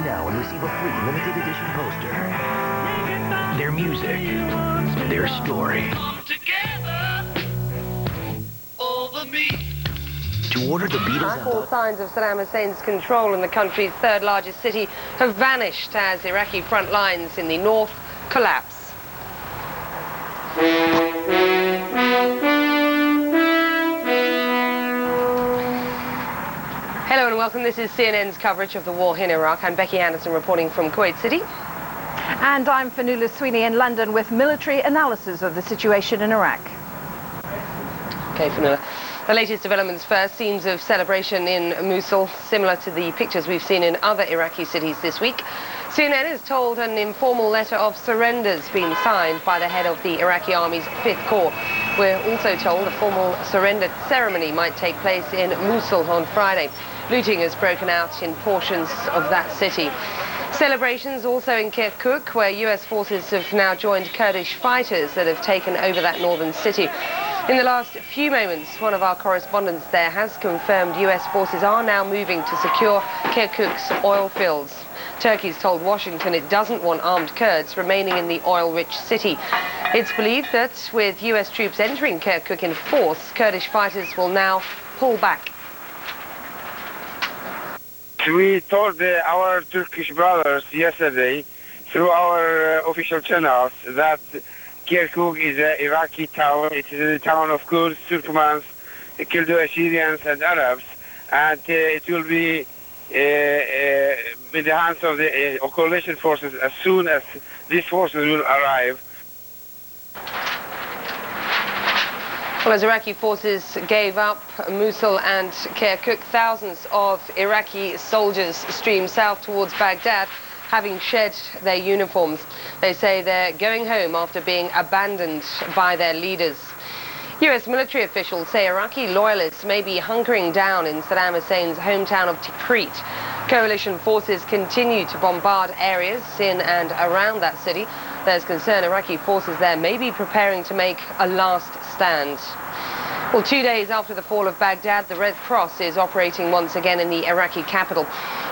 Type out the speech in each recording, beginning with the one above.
now and receive a free limited edition poster. Their music, their story. To order the Beatles... All signs of Saddam Hussein's control in the country's third largest city have vanished as Iraqi front lines in the north collapse. Hello and welcome. This is CNN's coverage of the war in Iraq. I'm Becky Anderson reporting from Kuwait City. And I'm Fanula Sweeney in London with military analysis of the situation in Iraq. Okay, Fanula. The latest developments first. Scenes of celebration in Mosul, similar to the pictures we've seen in other Iraqi cities this week. CNN is told an informal letter of surrender has been signed by the head of the Iraqi Army's 5th Corps. We're also told a formal surrender ceremony might take place in Mosul on Friday. Looting has broken out in portions of that city. Celebrations also in Kirkuk, where US forces have now joined Kurdish fighters that have taken over that northern city. In the last few moments, one of our correspondents there has confirmed US forces are now moving to secure Kirkuk's oil fields. Turkey's told Washington it doesn't want armed Kurds remaining in the oil-rich city. It's believed that with US troops entering Kirkuk in force, Kurdish fighters will now pull back. We told our Turkish brothers yesterday through our official channels that Kirkuk is an Iraqi town. It is a town of Kurds, Turkmens, Kurdo-Assyrians and Arabs, and it will be in the hands of the coalition forces as soon as these forces will arrive. Well, as Iraqi forces gave up Mosul and Kirkuk, thousands of Iraqi soldiers streamed south towards Baghdad, having shed their uniforms. They say they're going home after being abandoned by their leaders. US military officials say Iraqi loyalists may be hunkering down in Saddam Hussein's hometown of Tikrit. Coalition forces continue to bombard areas in and around that city. There's concern Iraqi forces there may be preparing to make a last stand. Well, 2 days after the fall of Baghdad, the Red Cross is operating once again in the Iraqi capital.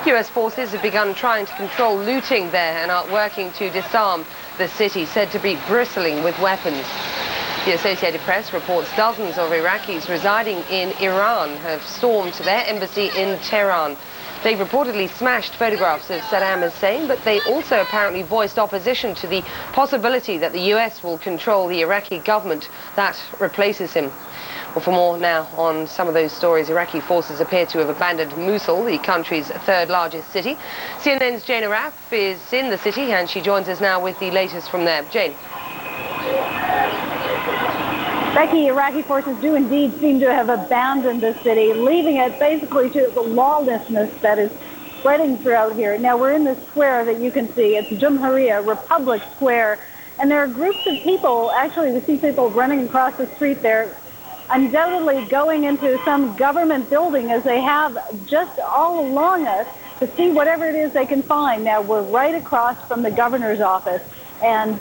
US forces have begun trying to control looting there and are working to disarm the city, said to be bristling with weapons. The Associated Press reports dozens of Iraqis residing in Iran have stormed their embassy in Tehran. They reportedly smashed photographs of Saddam Hussein, but they also apparently voiced opposition to the possibility that the US will control the Iraqi government that replaces him. Well, for more now on some of those stories, Iraqi forces appear to have abandoned Mosul, the country's third largest city. CNN's Jane Araf is in the city and she joins us now with the latest from there. Jane. Becky, Iraqi forces do indeed seem to have abandoned the city, leaving it basically to the lawlessness that is spreading throughout here. Now, we're in this square that you can see. It's Jumhuriya, Republic Square, and there are groups of people. Actually, we see people running across the street there, undoubtedly going into some government building, as they have just all along us, to see whatever it is they can find. Now, we're right across from the governor's office, and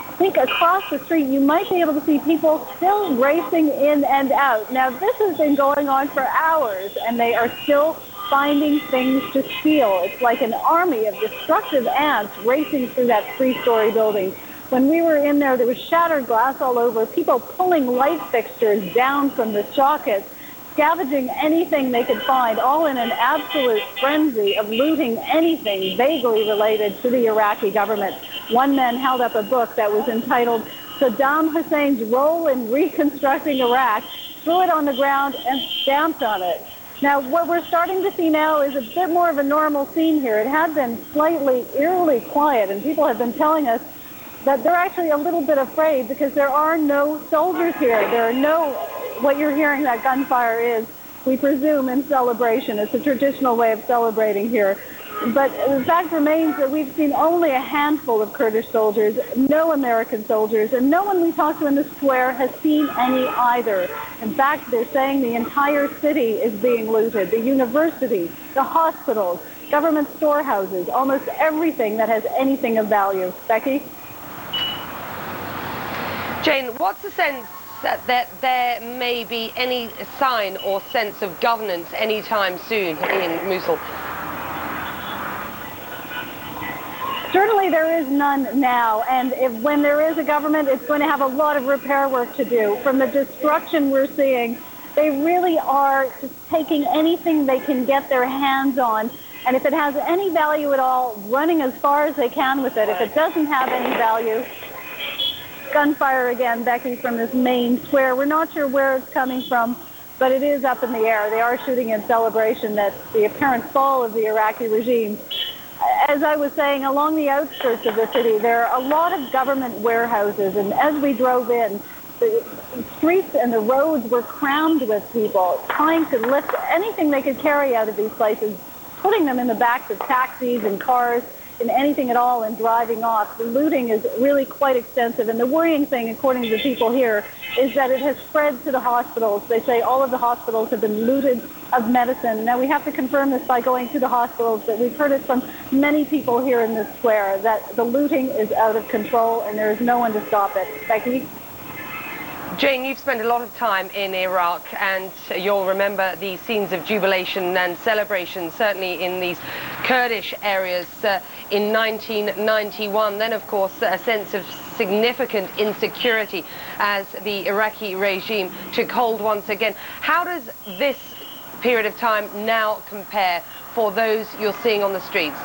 I think across the street you might be able to see people still racing in and out. Now, this has been going on for hours, and they are still finding things to steal. It's like an army of destructive ants racing through that 3-story building. When we were in there, there was shattered glass all over, people pulling light fixtures down from the sockets, scavenging anything they could find, all in an absolute frenzy of looting anything vaguely related to the Iraqi government. One man held up a book that was entitled Saddam Hussein's Role in Reconstructing Iraq, threw it on the ground and stamped on it. Now, what we're starting to see now is a bit more of a normal scene here. It had been slightly eerily quiet, and people have been telling us that they're actually a little bit afraid because there are no soldiers here. There are no, what you're hearing that gunfire is, we presume, in celebration. It's a traditional way of celebrating here. But the fact remains that we've seen only a handful of Kurdish soldiers, no American soldiers, and no one we talked to in the square has seen any either. In fact, they're saying the entire city is being looted, the university, the hospitals, government storehouses, almost everything that has anything of value. Becky? Jane, what's the sense that there may be any sign or sense of governance anytime soon in Mosul? Certainly there is none now, and when there is a government, it's going to have a lot of repair work to do. From the destruction we're seeing, they really are just taking anything they can get their hands on, and if it has any value at all, running as far as they can with it. If it doesn't have any value, gunfire again, Becky, from this main square. We're not sure where it's coming from, but it is up in the air. They are shooting in celebration at the apparent fall of the Iraqi regime. As I was saying, along the outskirts of the city, there are a lot of government warehouses, and as we drove in, the streets and the roads were crammed with people trying to lift anything they could carry out of these places, putting them in the backs of taxis and cars, in anything at all, and driving off. The looting is really quite extensive, and the worrying thing, according to the people here, is that it has spread to the hospitals. They say all of the hospitals have been looted of medicine. Now, we have to confirm this by going to the hospitals, but we've heard it from many people here in this square that the looting is out of control and there is no one to stop it. Becky? Jane, you've spent a lot of time in Iraq, and you'll remember the scenes of jubilation and celebration, certainly in these Kurdish areas in 1991. Then, of course, a sense of significant insecurity as the Iraqi regime took hold once again. How does this period of time now compare for those you're seeing on the streets?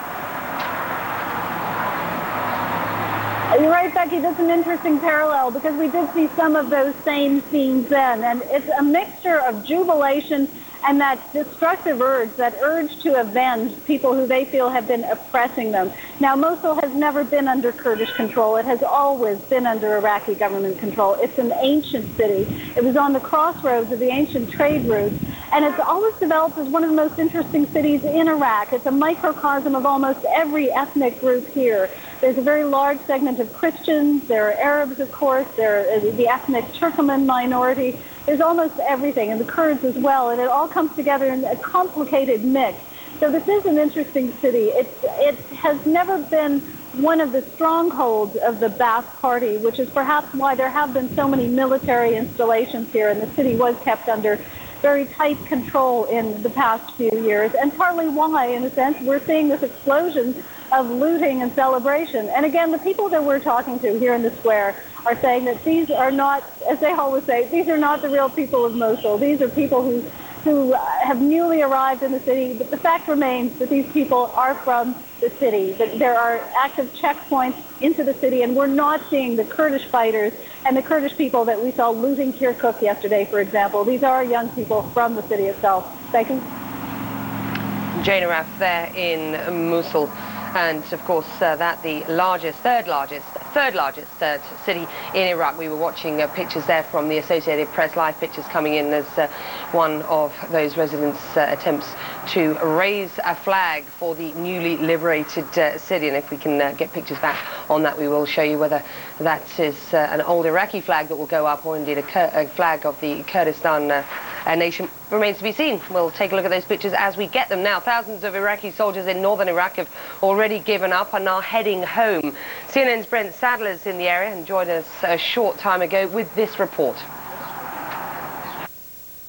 You're right, Becky, that's an interesting parallel, because we did see some of those same scenes then, and it's a mixture of jubilation and that destructive urge, that urge to avenge people who they feel have been oppressing them. Now, Mosul has never been under Kurdish control. It has always been under Iraqi government control. It's an ancient city. It was on the crossroads of the ancient trade routes, and it's always developed as one of the most interesting cities in Iraq. It's a microcosm of almost every ethnic group here. There's a very large segment of Christians. There are Arabs, of course. There are the ethnic Turkmen minority. There's almost everything, and the Kurds as well, and it all comes together in a complicated mix. So this is an interesting city. It has never been one of the strongholds of the Ba'ath Party, which is perhaps why there have been so many military installations here, and the city was kept under very tight control in the past few years, and partly why, in a sense, we're seeing this explosion of looting and celebration. And again, the people that we're talking to here in the square are saying that these are not, as they always say, these are not the real people of Mosul. These are people who have newly arrived in the city, but the fact remains that these people are from the city, that there are active checkpoints into the city, and we're not seeing the Kurdish fighters and the Kurdish people that we saw looting Kirkuk yesterday, for example. These are young people from the city itself. Thank you. Jane Araf there in Mosul. And of course, that the third largest city in Iraq. We were watching pictures there from the Associated Press, live pictures coming in as one of those residents attempts to raise a flag for the newly liberated city. And if we can get pictures back on that, we will show you whether that is an old Iraqi flag that will go up, or indeed a flag of the Kurdistan nation. Remains to be seen. We'll take a look at those pictures as we get them now. Thousands of Iraqi soldiers in northern Iraq have already given up and are heading home. CNN's Brent Sadler's in the area and joined us a short time ago with this report.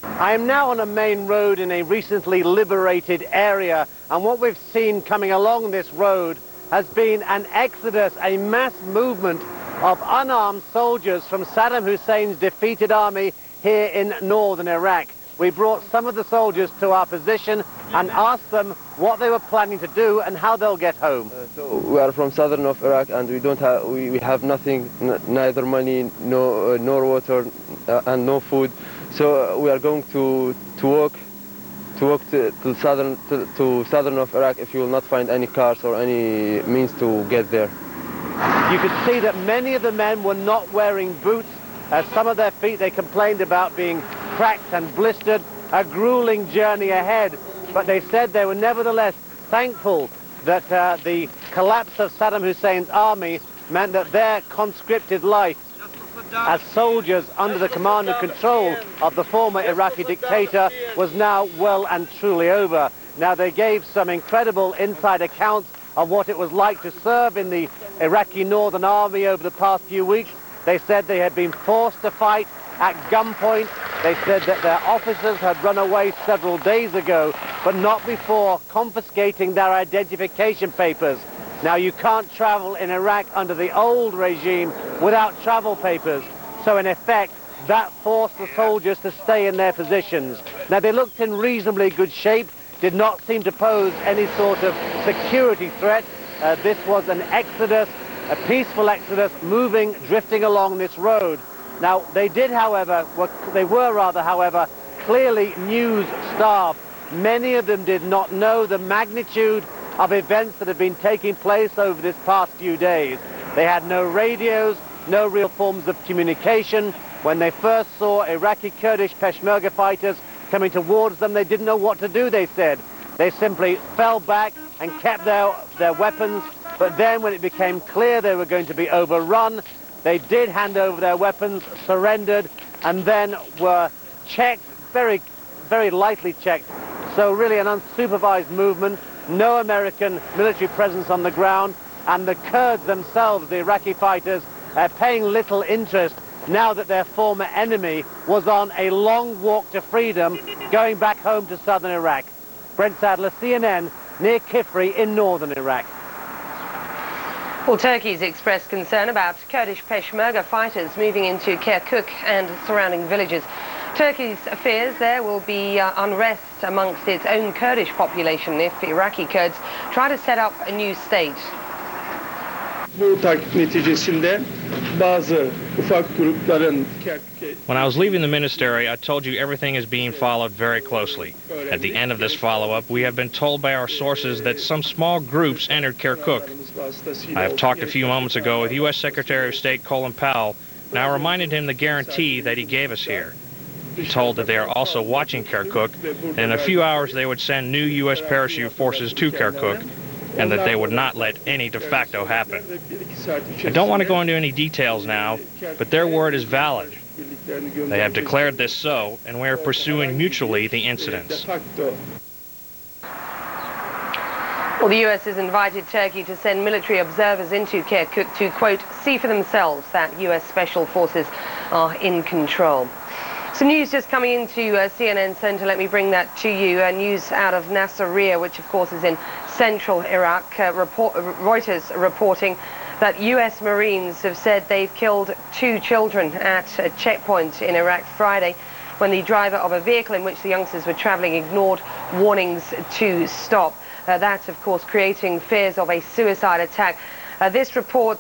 I am now on a main road in a recently liberated area, and what we've seen coming along this road has been an exodus, a mass movement of unarmed soldiers from Saddam Hussein's defeated army here in northern Iraq. We brought some of the soldiers to our position and asked them what they were planning to do and how they'll get home. So we are from southern of Iraq, and we have nothing, neither money, nor water, and no food. So we are going to walk to southern of Iraq if you will not find any cars or any means to get there. You could see that many of the men were not wearing boots. Some of their feet they complained about being cracked and blistered, a grueling journey ahead. But they said they were nevertheless thankful that the collapse of Saddam Hussein's army meant that their conscripted life as soldiers under the command and control of the former Iraqi dictator was now well and truly over. Now, they gave some incredible inside accounts of what it was like to serve in the Iraqi Northern Army over the past few weeks. They said they had been forced to fight at gunpoint. They said that their officers had run away several days ago, but not before confiscating their identification papers. Now, you can't travel in Iraq under the old regime without travel papers. So, in effect, that forced the soldiers to stay in their positions. Now, they looked in reasonably good shape, did not seem to pose any sort of security threat. This was an exodus, a peaceful exodus, moving, drifting along this road. Now, they were, however, clearly news-starved. Many of them did not know the magnitude of events that have been taking place over this past few days. They had no radios, no real forms of communication. When they first saw Iraqi Kurdish Peshmerga fighters coming towards them, they didn't know what to do, they said. They simply fell back and kept their weapons. But then when it became clear they were going to be overrun, they did hand over their weapons, surrendered, and then were checked, very, very lightly checked. So really an unsupervised movement, no American military presence on the ground, and the Kurds themselves, the Iraqi fighters, paying little interest now that their former enemy was on a long walk to freedom, going back home to southern Iraq. Brent Sadler, CNN, near Kifri in northern Iraq. Well, Turkey's expressed concern about Kurdish Peshmerga fighters moving into Kirkuk and surrounding villages. Turkey's fears there will be unrest amongst its own Kurdish population if Iraqi Kurds try to set up a new state. Bu takip neticesinde bazı ufak grupların When I was leaving the ministry, I told you everything is being followed very closely. At the end of this follow-up, we have been told by our sources that some small groups entered Kirkuk. I have talked a few moments ago with U.S. Secretary of State Colin Powell, and I reminded him the guarantee that he gave us here. He told that they are also watching Kirkuk, and in a few hours they would send new U.S. parachute forces to Kirkuk, and that they would not let any de facto happen. I don't want to go into any details now, but their word is valid. They have declared this so, and we are pursuing mutually the incidents. Well, the U.S. has invited Turkey to send military observers into Kirkuk to, quote, see for themselves that U.S. special forces are in control. Some news just coming into CNN Center. Let me bring that to you. News out of Nasiriyah, which of course is in central Iraq. Reuters reporting that U.S. Marines have said they've killed 2 children at a checkpoint in Iraq Friday when the driver of a vehicle in which the youngsters were traveling ignored warnings to stop. That, of course, creating fears of a suicide attack. This report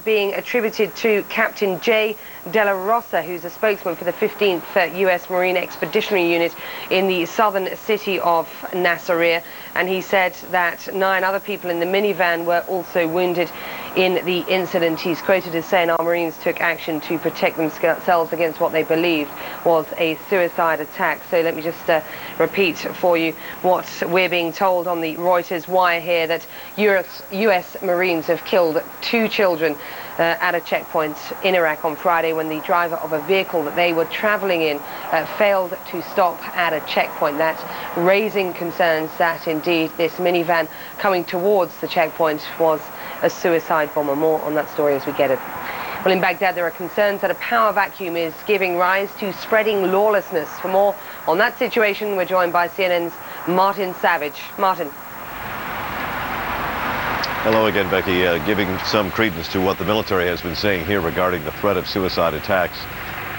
being attributed to Captain J. De La Rosa, who's a spokesman for the 15th U.S. Marine Expeditionary Unit in the southern city of Nasiriyah. And he said that 9 other people in the minivan were also wounded in the incident. He's quoted as saying our Marines took action to protect themselves against what they believed was a suicide attack. So let me just repeat for you what we're being told on the Reuters wire here, that U.S. Marines have killed 2 children at a checkpoint in Iraq on Friday when the driver of a vehicle that they were traveling in failed to stop at a checkpoint. That's raising concerns that indeed this minivan coming towards the checkpoint was a suicide bomber. More on that story as we get it. Well, in Baghdad, there are concerns that a power vacuum is giving rise to spreading lawlessness. For more on that situation, we're joined by CNN's Martin Savage. Martin. Hello again, Becky. Giving some credence to what the military has been saying here regarding the threat of suicide attacks.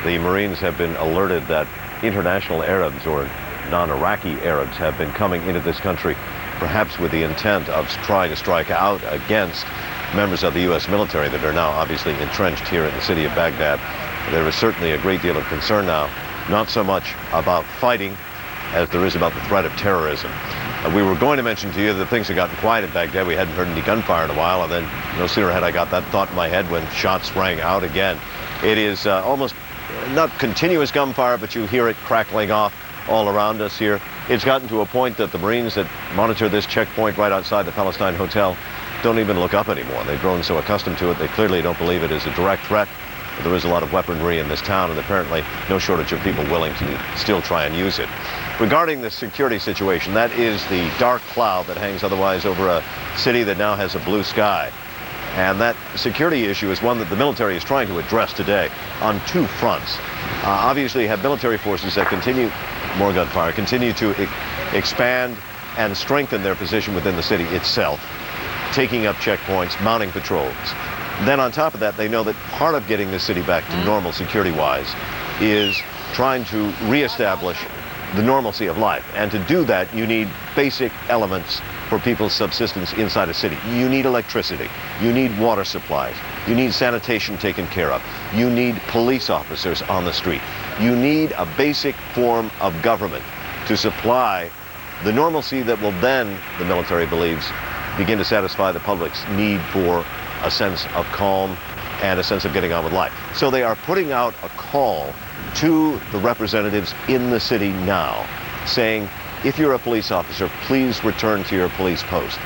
The Marines have been alerted that international Arabs or non-Iraqi Arabs have been coming into this country, perhaps with the intent of trying to strike out against members of the U.S. military that are now obviously entrenched here in the city of Baghdad. There is certainly a great deal of concern now, not so much about fighting as there is about the threat of terrorism. We were going to mention to you that things had gotten quiet in Baghdad. We hadn't heard any gunfire in a while, and then no sooner had I got that thought in my head when shots rang out again. It is almost not continuous gunfire, but you hear it crackling off all around us here. It's gotten to a point that the Marines that monitor this checkpoint right outside the Palestine Hotel don't even look up anymore. They've grown so accustomed to it, they clearly don't believe it is a direct threat. But there is a lot of weaponry in this town, and apparently no shortage of people willing to still try and use it. Regarding the security situation, that is the dark cloud that hangs otherwise over a city that now has a blue sky. And that security issue is one that the military is trying to address today on 2 fronts. Obviously, you have military forces that continue to expand and strengthen their position within the city itself. taking up checkpoints, mounting patrols. Then on top of that, they know that part of getting the city back to normal security-wise is trying to reestablish the normalcy of life. And to do that, you need basic elements for people's subsistence inside a city. You need electricity. You need water supplies. You need sanitation taken care of. You need police officers on the street. You need a basic form of government to supply the normalcy that will then, the military believes, begin to satisfy the public's need for a sense of calm and a sense of getting on with life. So they are putting out a call to the representatives in the city now, saying, if you're a police officer, please return to your police post.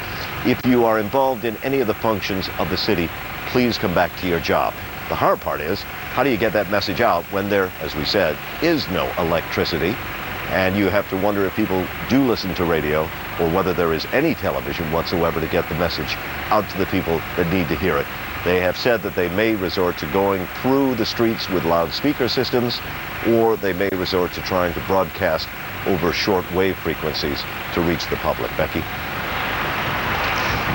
If you are involved in any of the functions of the city, please come back to your job. The hard part is, how do you get that message out when there, as we said, is no electricity? And you have to wonder if people do listen to radio or whether there is any television whatsoever to get the message out to the people that need to hear it. They have said that they may resort to going through the streets with loudspeaker systems, or they may resort to trying to broadcast over short wave frequencies to reach the public. Becky?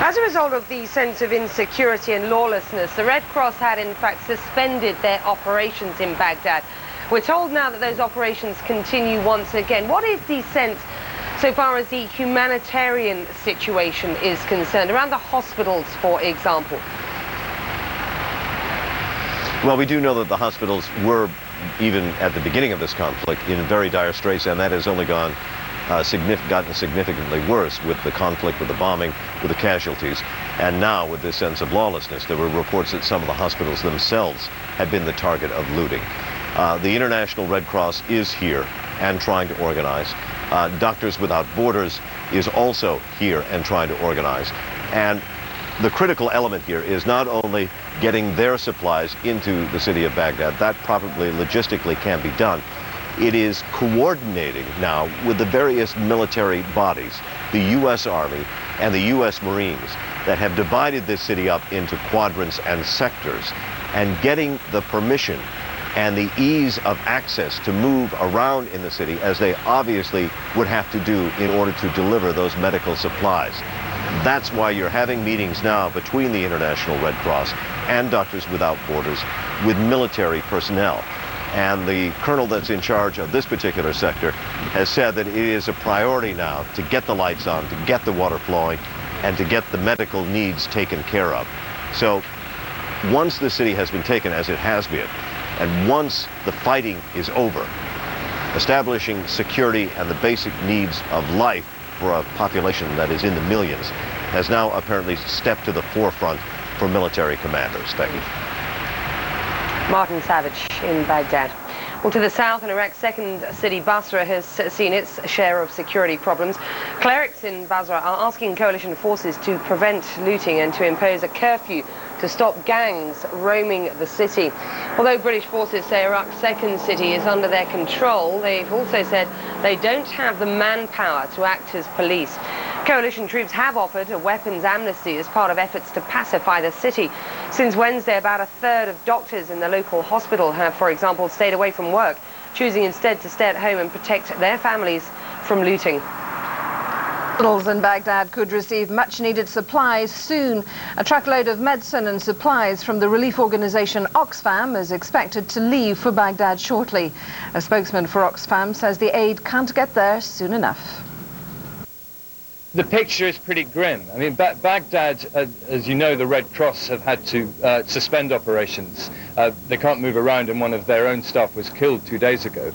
As a result of the sense of insecurity and lawlessness, the Red Cross had in fact suspended their operations in Baghdad. We're told now that those operations continue once again. What is the sense so far as the humanitarian situation is concerned, around the hospitals, for example? Well, we do know that the hospitals were, even at the beginning of this conflict, in very dire straits, and that has only gotten significantly worse with the conflict, with the bombing, with the casualties, and now with this sense of lawlessness. There were reports that some of the hospitals themselves had been the target of looting. The International Red Cross is here and trying to organize. Doctors Without Borders is also here and trying to organize. And the critical element here is not only getting their supplies into the city of Baghdad, that probably logistically can be done. It is coordinating now with the various military bodies, the U.S. Army and the U.S. Marines, that have divided this city up into quadrants and sectors, and getting the permission and the ease of access to move around in the city, as they obviously would have to do in order to deliver those medical supplies. That's why you're having meetings now between the International Red Cross and Doctors Without Borders with military personnel. And the colonel that's in charge of this particular sector has said that it is a priority now to get the lights on, to get the water flowing, and to get the medical needs taken care of. So once the city has been taken, as it has been, and once the fighting is over, establishing security and the basic needs of life for a population that is in the millions has now apparently stepped to the forefront for military commanders. Becky? Martin Savage in Baghdad. Well, to the south, in Iraq's second city, Basra, has seen its share of security problems. Clerics in Basra are asking coalition forces to prevent looting and to impose a curfew to stop gangs roaming the city. Although British forces say Iraq's second city is under their control, they've also said they don't have the manpower to act as police. Coalition troops have offered a weapons amnesty as part of efforts to pacify the city. Since Wednesday, about a third of doctors in the local hospital have, for example, stayed away from work, choosing instead to stay at home and protect their families from looting. Hospitals in Baghdad could receive much-needed supplies soon. A truckload of medicine and supplies from the relief organization Oxfam is expected to leave for Baghdad shortly. A spokesman for Oxfam says the aid can't get there soon enough. The picture is pretty grim. I mean, Baghdad, as you know, the Red Cross have had to suspend operations. They can't move around, and one of their own staff was killed 2 days ago.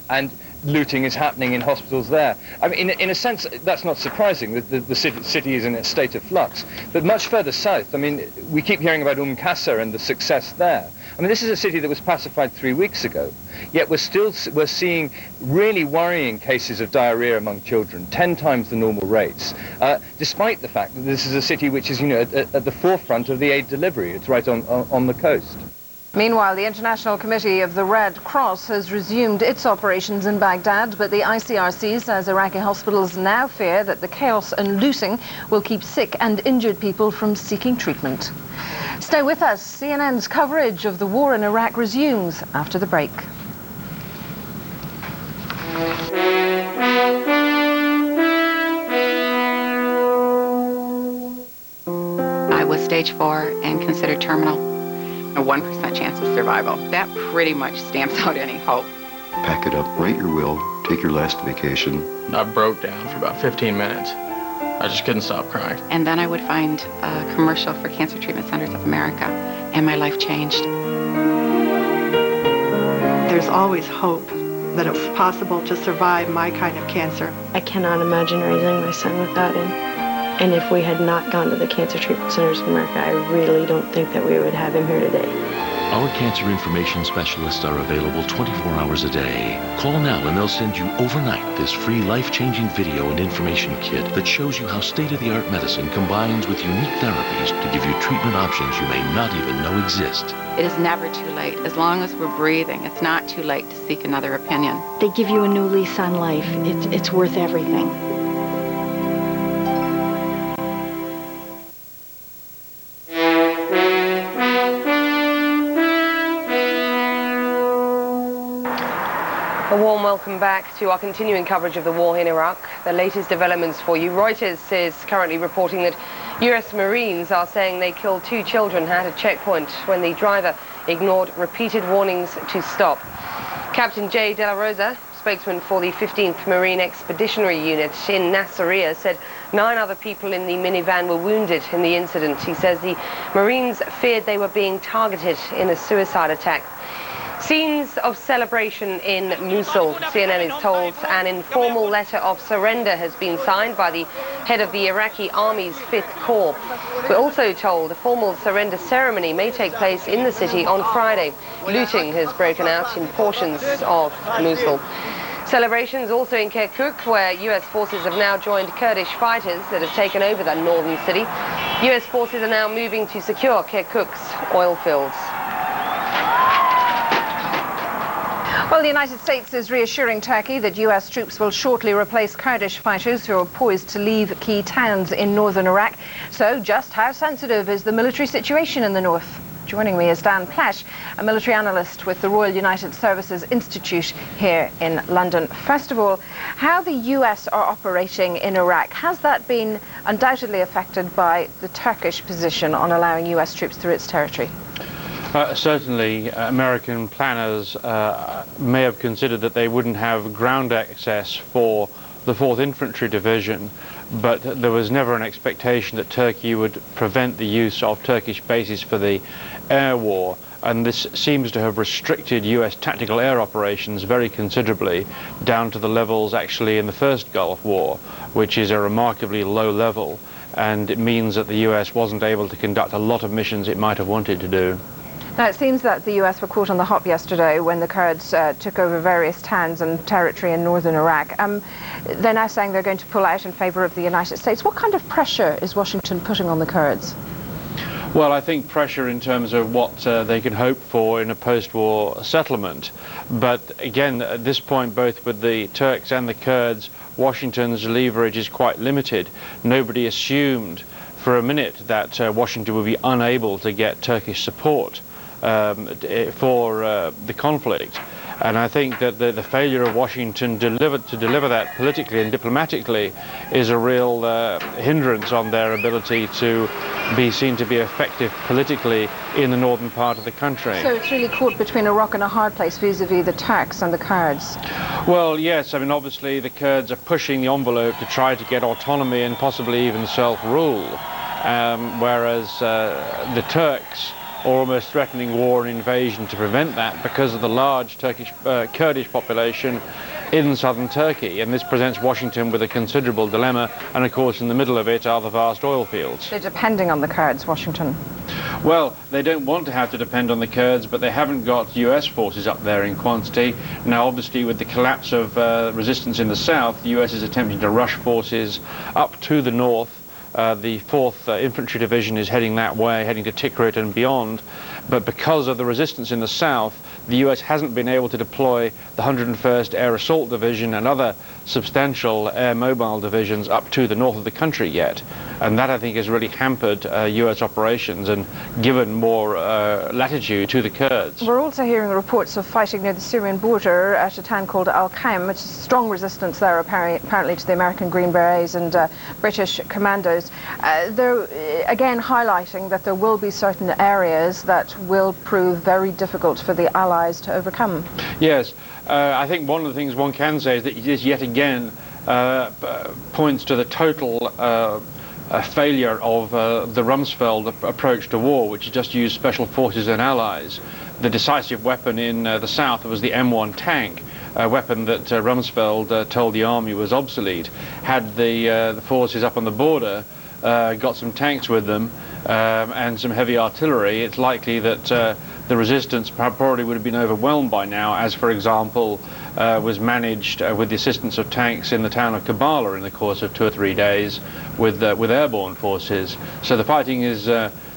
And looting is happening in hospitals there. I mean, in a sense, that's not surprising. The city is in a state of flux. But much further south, I mean, we keep hearing about Qasr and the success there. I mean, this is a city that was pacified 3 weeks ago, yet we're seeing really worrying cases of diarrhea among children, 10 times the normal rates, despite the fact that this is a city which is, you know, at the forefront of the aid delivery. It's right on the coast. Meanwhile, the International Committee of the Red Cross has resumed its operations in Baghdad, but the ICRC says Iraqi hospitals now fear that the chaos and looting will keep sick and injured people from seeking treatment. Stay with us. CNN's coverage of the war in Iraq resumes after the break. was stage 4 and considered terminal. A 1% chance of survival. That pretty much stamps out any hope. Pack it up, write your will, take your last vacation. I broke down for about 15 minutes. I just couldn't stop crying. And then I would find a commercial for Cancer Treatment Centers of America, and my life changed. There's always hope that it's possible to survive my kind of cancer. I cannot imagine raising my son without him. And if we had not gone to the Cancer Treatment Centers of America, I really don't think that we would have him here today. Our cancer information specialists are available 24 hours a day. Call now and they'll send you overnight this free life-changing video and information kit that shows you how state-of-the-art medicine combines with unique therapies to give you treatment options you may not even know exist. It is never too late. As long as we're breathing, it's not too late to seek another opinion. They give you a new lease on life. It's worth everything. A warm welcome back to our continuing coverage of the war in Iraq. The latest developments for you. Reuters is currently reporting that US Marines are saying they killed 2 children at a checkpoint when the driver ignored repeated warnings to stop. Captain J. De La Rosa, spokesman for the 15th Marine Expeditionary Unit in Nasiriyah, said 9 other people in the minivan were wounded in the incident. He says the Marines feared they were being targeted in a suicide attack. Scenes of celebration in Mosul. CNN is told an informal letter of surrender has been signed by the head of the Iraqi Army's 5th Corps. We're also told a formal surrender ceremony may take place in the city on Friday. Looting has broken out in portions of Mosul. Celebrations also in Kirkuk, where US forces have now joined Kurdish fighters that have taken over the northern city. US forces are now moving to secure Kirkuk's oil fields. Well, the United States is reassuring Turkey that US troops will shortly replace Kurdish fighters who are poised to leave key towns in northern Iraq. So just how sensitive is the military situation in the north? Joining me is Dan Plesh, a military analyst with the Royal United Services Institute here in London. First of all, how the US are operating in Iraq, has that been undoubtedly affected by the Turkish position on allowing US troops through its territory? Certainly, American planners may have considered that they wouldn't have ground access for the 4th Infantry Division, but there was never an expectation that Turkey would prevent the use of Turkish bases for the air war, and this seems to have restricted US tactical air operations very considerably down to the levels actually in the first Gulf War, which is a remarkably low level, and it means that the US wasn't able to conduct a lot of missions it might have wanted to do. Now, it seems that the US were caught on the hop yesterday when the Kurds took over various towns and territory in northern Iraq. They're now saying they're going to pull out in favor of the United States. What kind of pressure is Washington putting on the Kurds? Well, I think pressure in terms of what they can hope for in a post-war settlement. But again, at this point, both with the Turks and the Kurds, Washington's leverage is quite limited. Nobody assumed for a minute that Washington would be unable to get Turkish support for the conflict, and I think that the failure of Washington to deliver that politically and diplomatically is a real hindrance on their ability to be seen to be effective politically in the northern part of the country. So it's really caught between a rock and a hard place vis-a-vis the Turks and the Kurds? Well, yes. I mean, obviously the Kurds are pushing the envelope to try to get autonomy and possibly even self-rule, whereas the Turks are almost threatening war and invasion to prevent that because of the large Kurdish population in southern Turkey, and this presents Washington with a considerable dilemma, and of course in the middle of it are the vast oil fields. They're depending on the Kurds, Washington. Well, they don't want to have to depend on the Kurds, but they haven't got US forces up there in quantity. Now obviously with the collapse of resistance in the south, the US is attempting to rush forces up to the north. The 4th Infantry Division is heading that way, heading to Tikrit and beyond, but because of the resistance in the south, the US hasn't been able to deploy the 101st Air Assault Division and other substantial air mobile divisions up to the north of the country yet, and that I think has really hampered US operations and given more latitude to the Kurds. We're also hearing reports of fighting near the Syrian border at a town called Al-Qaim, which is strong resistance there apparently to the American Green Berets and British commandos. leaders. They're again highlighting that there will be certain areas that will prove very difficult for the Allies to overcome. Yes, I think one of the things one can say is that this yet again points to the total failure of the Rumsfeld approach to war, which is just use special forces and allies. The decisive weapon in the south was the M1 tank, a weapon that Rumsfeld told the army was obsolete. Had the forces up on the border got some tanks with them and some heavy artillery, it's likely that the resistance probably would have been overwhelmed by now, as for example was managed with the assistance of tanks in the town of Kabbalah in the course of 2 or 3 days with airborne forces. So the fighting is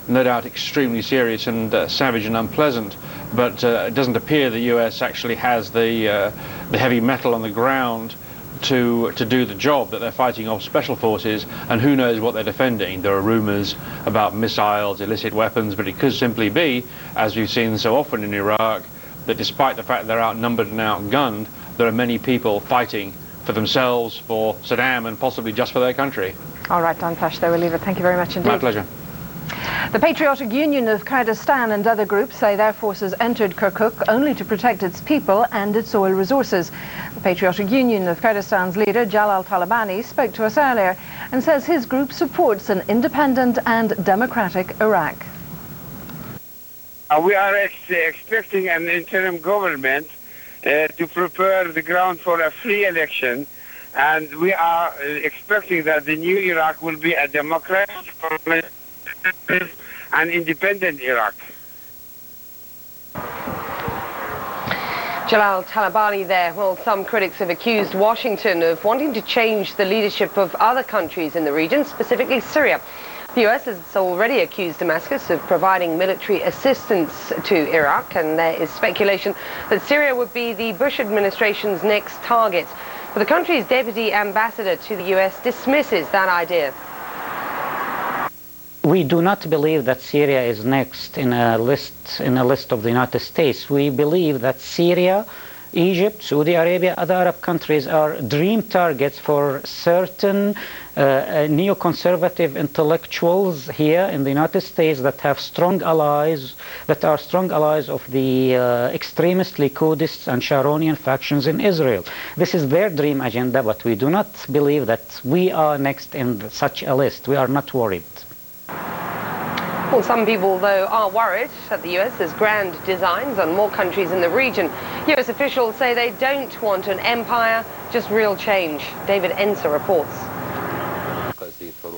no doubt extremely serious and savage and unpleasant, but it doesn't appear the US actually has the heavy metal on the ground to do the job that they're fighting off special forces, and who knows what they're defending. There are rumors about missiles, illicit weapons, but it could simply be, as we've seen so often in Iraq, that despite the fact they're outnumbered and outgunned, there are many people fighting for themselves, for Saddam, and possibly just for their country. All right, Dan Flash, there we'll leave it. Thank you very much indeed. My pleasure. The Patriotic Union of Kurdistan and other groups say their forces entered Kirkuk only to protect its people and its oil resources. The Patriotic Union of Kurdistan's leader, Jalal Talabani, spoke to us earlier and says his group supports an independent and democratic Iraq. We are expecting an interim government to prepare the ground for a free election, and we are expecting that the new Iraq will be a democratic and independent Iraq. Jalal Talabani there. Well, some critics have accused Washington of wanting to change the leadership of other countries in the region, specifically Syria. The US has already accused Damascus of providing military assistance to Iraq, and there is speculation that Syria would be the Bush administration's next target. But the country's deputy ambassador to the US dismisses that idea. We do not believe that Syria is next in a list of the United States. We believe that Syria, Egypt, Saudi Arabia, other Arab countries are dream targets for certain neoconservative intellectuals here in the United States that have strong allies, that are strong allies of the extremist Licudists and Sharonian factions in Israel. This is their dream agenda, but we do not believe that we are next in such a list. We are not worried. Well, some people, though, are worried that the US has grand designs on more countries in the region. US officials say they don't want an empire, just real change. David Enser reports.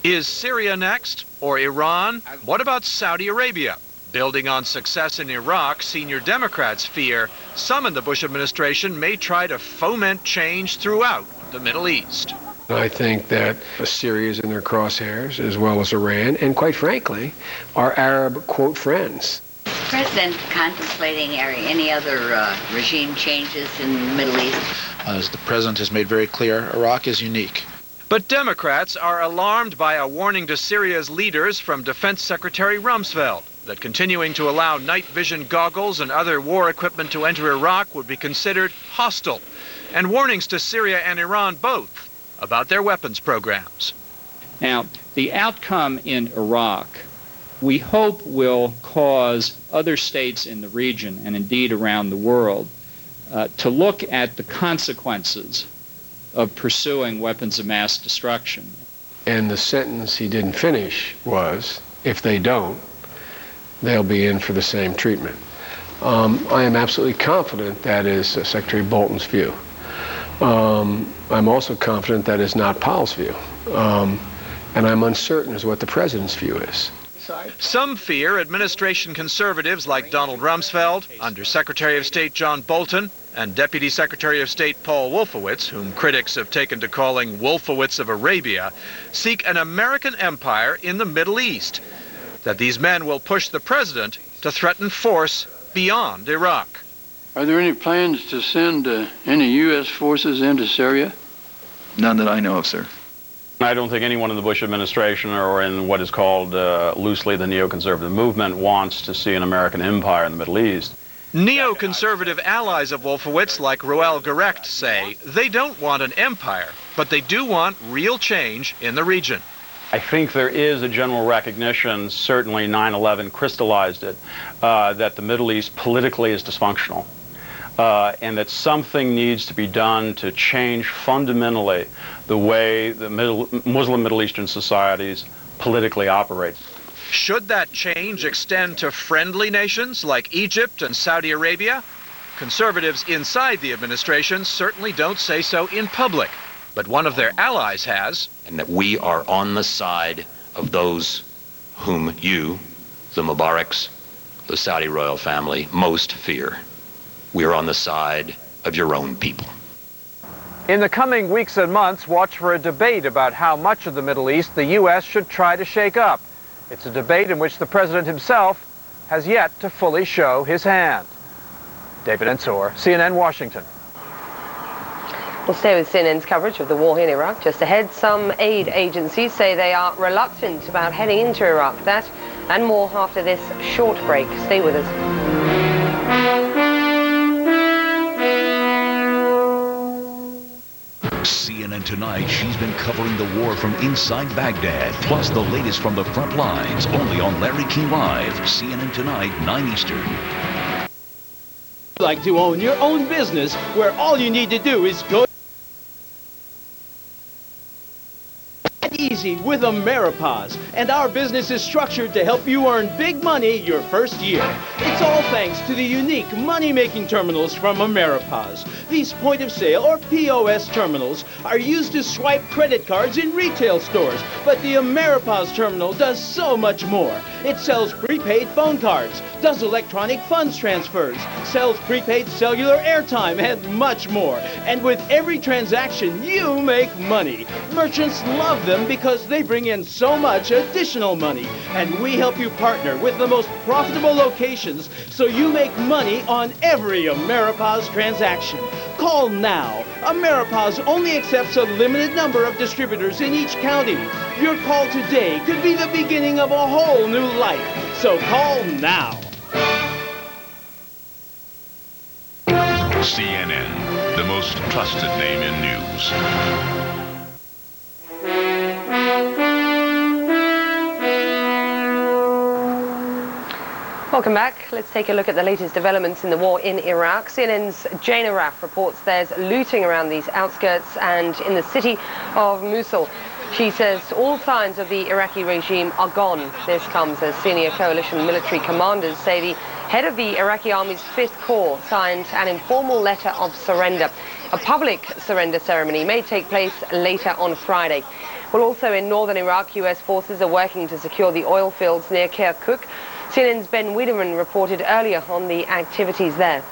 Is Syria next, or Iran? What about Saudi Arabia? Building on success in Iraq, senior Democrats fear some in the Bush administration may try to foment change throughout the Middle East. I think that Syria is in their crosshairs, as well as Iran, and quite frankly, our Arab, quote, friends. President contemplating any other regime changes in the Middle East? As the president has made very clear, Iraq is unique. But Democrats are alarmed by a warning to Syria's leaders from Defense Secretary Rumsfeld that continuing to allow night vision goggles and other war equipment to enter Iraq would be considered hostile, and warnings to Syria and Iran both about their weapons programs. Now, the outcome in Iraq, we hope, will cause other states in the region, and indeed around the world, to look at the consequences of pursuing weapons of mass destruction. And the sentence he didn't finish was, if they don't, they'll be in for the same treatment. I am absolutely confident that is Secretary Bolton's view. I'm also confident that is not Powell's view. And I'm uncertain as what the president's view is. Some fear administration conservatives like Donald Rumsfeld, Under Secretary of State John Bolton, and Deputy Secretary of State Paul Wolfowitz, whom critics have taken to calling Wolfowitz of Arabia, seek an American empire in the Middle East. That these men will push the president to threaten force beyond Iraq. Are there any plans to send any U.S. forces into Syria? None that I know of, sir. I don't think anyone in the Bush administration or in what is called loosely the neoconservative movement wants to see an American empire in the Middle East. Neoconservative allies of Wolfowitz, like Roel Gerecht, say they don't want an empire, but they do want real change in the region. I think there is a general recognition, certainly 9/11 crystallized it, that the Middle East politically is dysfunctional, and that something needs to be done to change fundamentally the way the Muslim Middle Eastern societies politically operate. Should that change extend to friendly nations like Egypt and Saudi Arabia? Conservatives inside the administration certainly don't say so in public, but one of their allies has. And that we are on the side of those whom you, the Mubaraks, the Saudi royal family, most fear. We are on the side of your own people. In the coming weeks and months, watch for a debate about how much of the Middle East the U.S. should try to shake up. It's a debate in which the president himself has yet to fully show his hand. David Ensor, CNN, Washington. We'll stay with CNN's coverage of the war in Iraq. Just ahead, some aid agencies say they are reluctant about heading into Iraq. That and more after this short break. Stay with us. CNN Tonight, she's been covering the war from inside Baghdad, plus the latest from the front lines, only on Larry King Live. CNN Tonight, 9 Eastern. Like to own your own business where all you need to do is go easy with Ameripause, and our business is structured to help you earn big money your first year. It's all thanks to the unique money-making terminals from Ameripause. These point-of-sale or POS terminals are used to swipe credit cards in retail stores, but the Ameripause terminal does so much more. It sells prepaid phone cards, does electronic funds transfers, sells prepaid cellular airtime, and much more. And with every transaction, you make money. Merchants love them because they bring in so much additional money. And we help you partner with the most profitable locations so you make money on every Ameripause transaction. Call now. Ameripause only accepts a limited number of distributors in each county. Your call today could be the beginning of a whole new life. So call now. CNN, the most trusted name in news. Welcome back. Let's take a look at the latest developments in the war in Iraq. CNN's Jane Araf reports there's looting around these outskirts and in the city of Mosul. She says all signs of the Iraqi regime are gone. This comes as senior coalition military commanders say the head of the Iraqi army's 5th Corps signed an informal letter of surrender. A public surrender ceremony may take place later on Friday. Well, also in northern Iraq, U.S. forces are working to secure the oil fields near Kirkuk. CNN's Ben Wiedemann reported earlier on the activities there.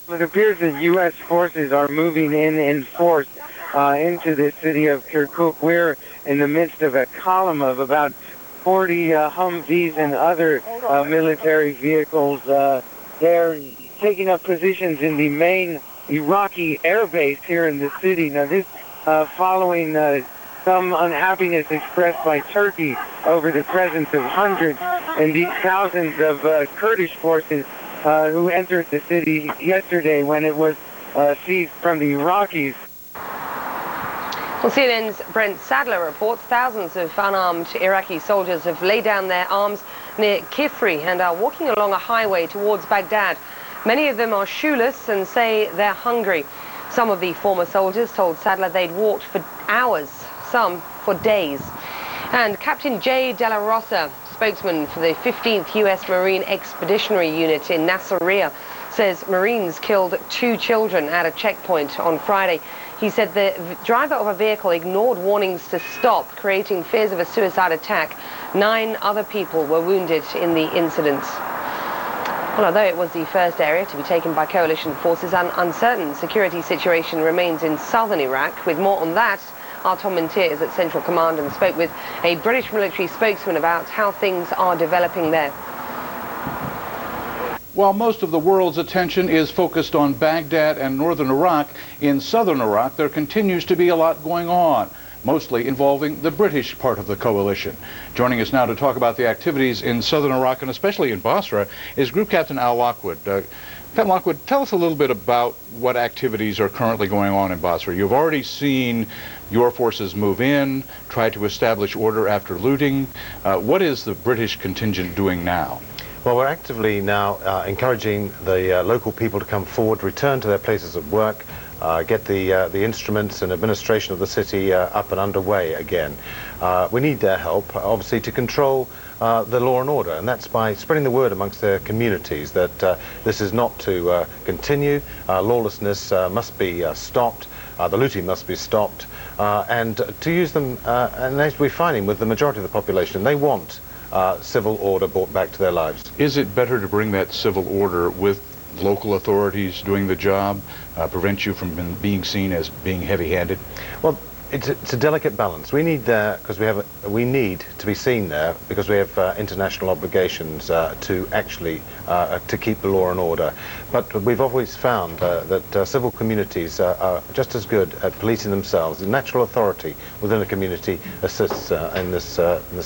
It appears that U.S. forces are moving in force into the city of Kirkuk. We're in the midst of a column of about 40 Humvees and other military vehicles. They're taking up positions in the main Iraqi air base here in the city. Now this following some unhappiness expressed by Turkey over the presence of hundreds and these thousands of Kurdish forces who entered the city yesterday when it was seized from the Iraqis. Well, CNN's Brent Sadler reports thousands of unarmed Iraqi soldiers have laid down their arms near Kifri and are walking along a highway towards Baghdad. Many of them are shoeless and say they're hungry. Some of the former soldiers told Sadler they'd walked for hours, some for days. And Captain J. Della Rosa, spokesman for the 15th U.S. Marine Expeditionary Unit in Nasiriyah, says Marines killed 2 children at a checkpoint on Friday. He said the driver of a vehicle ignored warnings to stop, creating fears of a suicide attack. 9 other people were wounded in the incident. Well, although it was the first area to be taken by coalition forces, an uncertain security situation remains in southern Iraq. With more on that, our Tom Mintier is at Central Command and spoke with a British military spokesman about how things are developing there. While most of the world's attention is focused on Baghdad and northern Iraq, in southern Iraq there continues to be a lot going on, mostly involving the British part of the coalition. Joining us now to talk about the activities in southern Iraq and especially in Basra is Group Captain Al Lockwood. Captain Lockwood, tell us a little bit about what activities are currently going on in Basra. You've already seen Your forces move in, try to establish order after looting. What is the British contingent doing now? Well, we're actively now encouraging the local people to come forward, return to their places of work, get the instruments and administration of the city up and underway again. We need their help, obviously, to control the law and order, and that's by spreading the word amongst their communities that this is not to continue. Lawlessness must be stopped. The looting must be stopped, and to use them, and as we're finding with the majority of the population, they want civil order brought back to their lives. Is it better to bring that civil order with local authorities doing the job, prevent you from being seen as being heavy-handed? Well, it's a delicate balance. We need because we need to be seen there because we have international obligations to actually to keep the law and order. But we've always found that civil communities are just as good at policing themselves. The natural authority within a community assists in this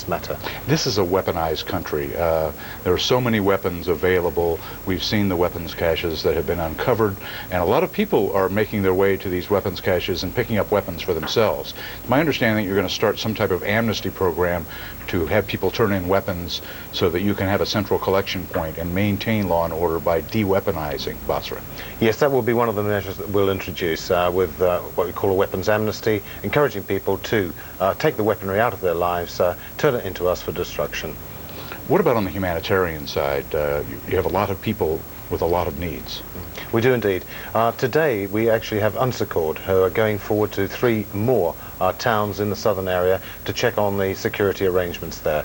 matter. This is a weaponized country. There are so many weapons available. We've seen the weapons caches that have been uncovered, and a lot of people are making their way to these weapons caches and picking up weapons for themselves. It's my understanding that you're going to start some type of amnesty program to have people turn in weapons so that you can have a central collection point and maintain law and order by de-weaponizing Basra. Yes, that will be one of the measures that we'll introduce with what we call a weapons amnesty, encouraging people to take the weaponry out of their lives, turn it into us for destruction. What about on the humanitarian side? You have a lot of people with a lot of needs. We do indeed. Today we actually have UNSECORD who are going forward to 3 more towns in the southern area to check on the security arrangements there.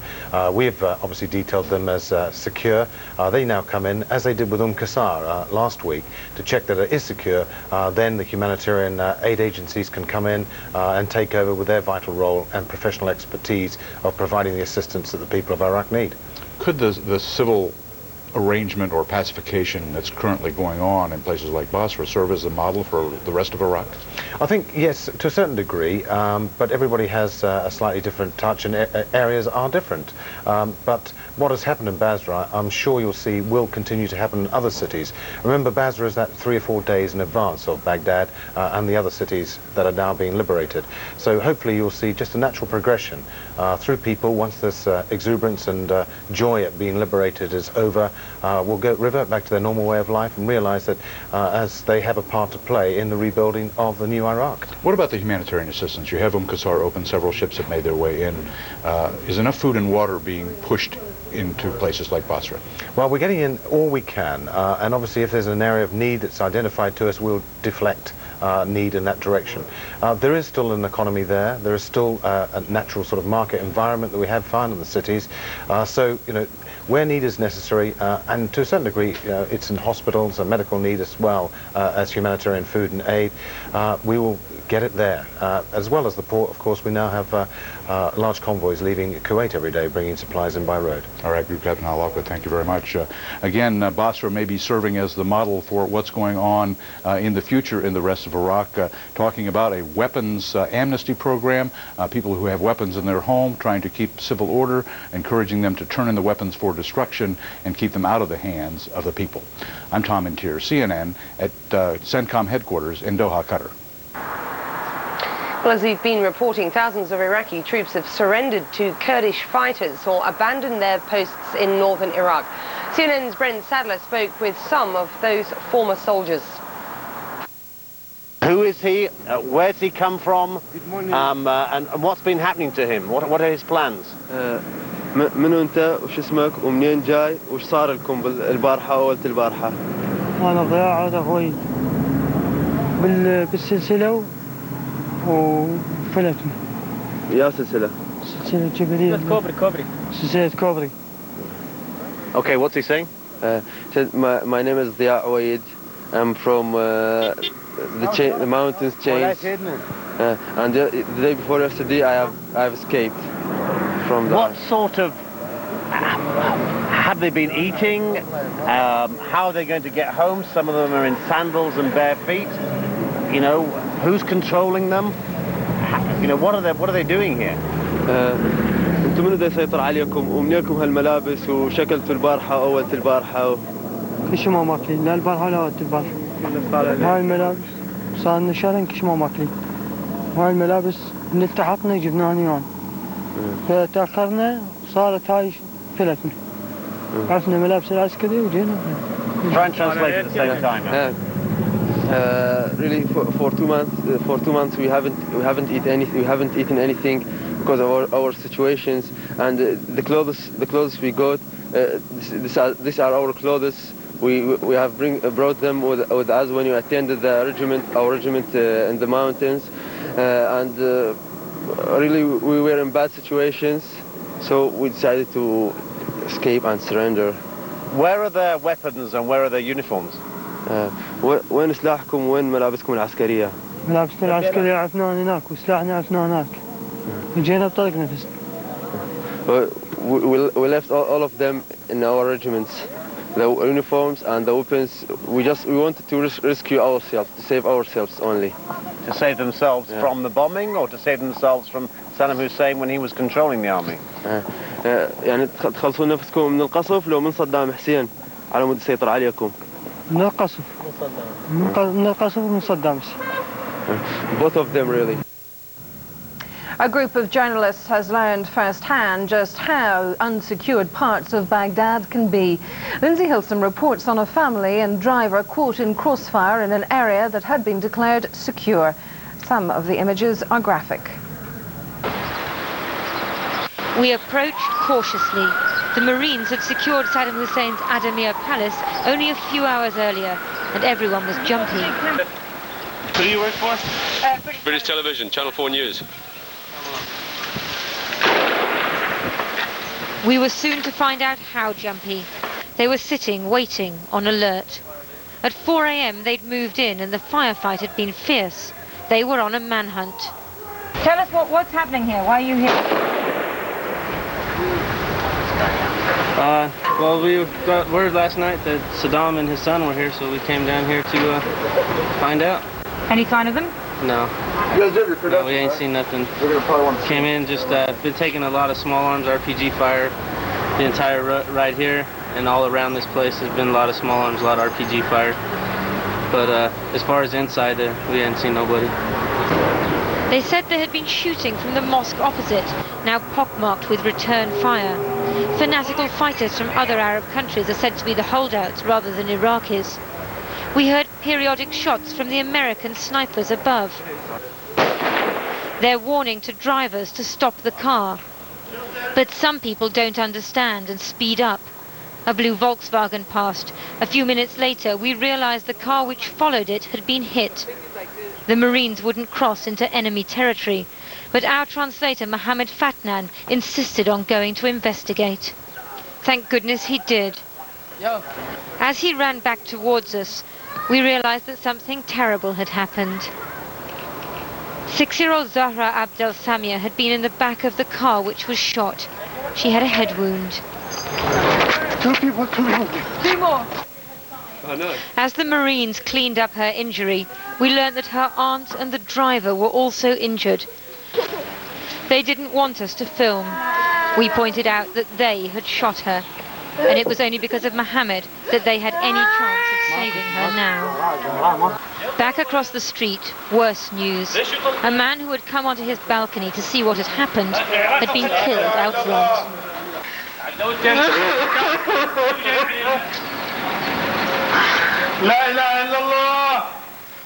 We've obviously detailed them as secure. They now come in, as they did with Qasr last week, to check that it is secure. Then the humanitarian aid agencies can come in and take over with their vital role and professional expertise of providing the assistance that the people of Iraq need. Could the civil arrangement or pacification that's currently going on in places like Basra serve as a model for the rest of Iraq? I think, yes, to a certain degree, but everybody has a slightly different touch and areas are different. But what has happened in Basra, I'm sure you'll see, will continue to happen in other cities. Remember, Basra is that 3 or 4 days in advance of Baghdad and the other cities that are now being liberated. So hopefully you'll see just a natural progression through people once this exuberance and joy at being liberated is over. Will revert back to their normal way of life and realize that as they have a part to play in the rebuilding of the new Iraq. What about the humanitarian assistance? You have Qasr open, several ships have made their way in. Is enough food and water being pushed into places like Basra? Well, we're getting in all we can, and obviously if there's an area of need that's identified to us, we'll deflect need in that direction. There is still an economy there. There is still a natural sort of market environment that we have found in the cities. So, you know, where need is necessary, and to a certain degree, it's in hospitals and medical need as well as humanitarian food and aid, we will get it there. As well as the port, of course, we now have large convoys leaving Kuwait every day, bringing supplies in by road. All right, Group Captain Al-Aqwa, thank you very much. Again, Basra may be serving as the model for what's going on in the future in the rest of Iraq, talking about a weapons amnesty program, people who have weapons in their home, trying to keep civil order, encouraging them to turn in the weapons for destruction and keep them out of the hands of the people. I'm Tom Intier, CNN at CENTCOM headquarters in Doha, Qatar. Well, as we've been reporting, thousands of Iraqi troops have surrendered to Kurdish fighters or abandoned their posts in northern Iraq. CNN's Brent Sadler spoke with some of those former soldiers. Who is he? Where's he come from? And what's been happening to him? What are his plans? من أنت وش اسمك ومنين جاي وش صار لكم البارحة وقت البارحة؟ أنا ضياع هذا أخوي بالسلسلة وفلتنا. يا سلسلة؟ سلسلة جبلية. كوبري. سلسلة كوبري. Okay, what's he saying? My name is Diya Awaid. I'm from the mountains chains. And the day before yesterday, I've escaped from that. What sort of have they been eating? How are they going to get home? Some of them are in sandals and bare feet. You know, who's controlling them? You know, what are they doing here? انتم منو دا يسيطر عليكم ومنيكم هالملابس وشكلتوا البارحة أولت البارحة كش ما ماكلين لا البارحة ولا أولت البارحة هاي الملابس صار لنا شهرين كش ما ماكلين وهاي الملابس اللي التحقنا جبناها اليوم فتأخرنا صارت هاي فلتنا عرفنا ملابس العسكري وجينا. Try and translate at the same time. Really, for 2 months we haven't eaten anything because of our situations, and the clothes we got, these are our clothes. We have brought them with us when we attended our regiment in the mountains, and really we were in bad situations, so we decided to escape and surrender. Where are their weapons and where are their uniforms? وين سلاحكم وين ملابسكم العسكرية؟ ملابسنا العسكرية عرفناها هناك وسلاحنا عرفناه هناك. وجينا بطريقنا بس. We left all of them in our regiments, the uniforms and the weapons. We wanted to rescue ourselves, to save ourselves only. To save themselves from the bombing, or to save themselves from Saddam Hussein when he was controlling the army? يعني تخلصون نفسكم من القصف لو من صدام حسين على مود يسيطر عليكم. من القصف. من القصف ومن صدام. Both of them, really. A group of journalists has learned firsthand just how unsecured parts of Baghdad can be. Lindsay Hilson reports on a family and driver caught in crossfire in an area that had been declared secure. Some of the images are graphic. We approached cautiously. The Marines had secured Saddam Hussein's Adamir Palace only a few hours earlier, and everyone was jumpy. Who do you work for? British Television, Channel 4 News. We were soon to find out how jumpy. They were sitting, waiting, on alert. At 4 a.m. they'd moved in and the firefight had been fierce. They were on a manhunt. Tell us what's happening here. Why are you here? Well, we got word last night that Saddam and his son were here, so we came down here to find out. Any sign of them? No. No, we ain't seen nothing. Came in, just been taking a lot of small arms RPG fire. The entire right here and all around this place has been a lot of small arms, a lot of RPG fire. But as far as inside, we ain't seen nobody. They said there had been shooting from the mosque opposite, now pockmarked with return fire. Fanatical fighters from other Arab countries are said to be the holdouts rather than Iraqis. We heard periodic shots from the American snipers above. They're warning to drivers to stop the car. But some people don't understand and speed up. A blue Volkswagen passed. A few minutes later, we realized the car which followed it had been hit. The Marines wouldn't cross into enemy territory, but our translator Mohammed Fatnan insisted on going to investigate. Thank goodness he did. As he ran back towards us, we realized that something terrible had happened. 6-year-old Zahra Abdel Samia had been in the back of the car which was shot. She had a head wound. Two people. Two more. Oh, no. As the Marines cleaned up her injury, we learned that her aunt and the driver were also injured. They didn't want us to film. We pointed out that they had shot her, and it was only because of Mohammed that they had any chance of saving her now. Back across the street, worse news. A man who had come onto his balcony to see what had happened had been killed outright.